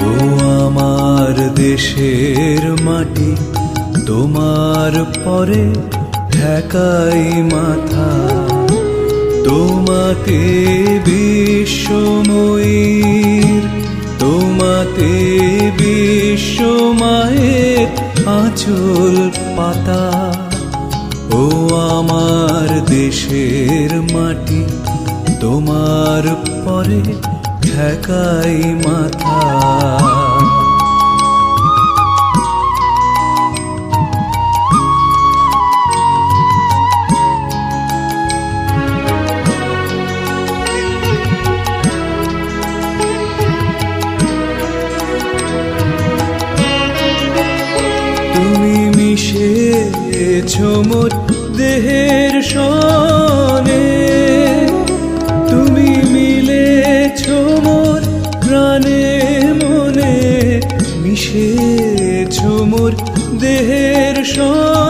ও আমার দেশের মাটি, তোমার পরে ঠেকাই মাথা। তোমাতে বিশ্বময়ীর, তোমাতে বিশ্বমায়ের আঁচল পাতা। ও আমার দেশের মাটি, তোমার পরে ঠেকাই মাথা। তুমি মিশেছো মোর দেহের সনে, তুমি মিলেছো মোর প্রাণে মনে, মিশেছো মোর দেহের সনে।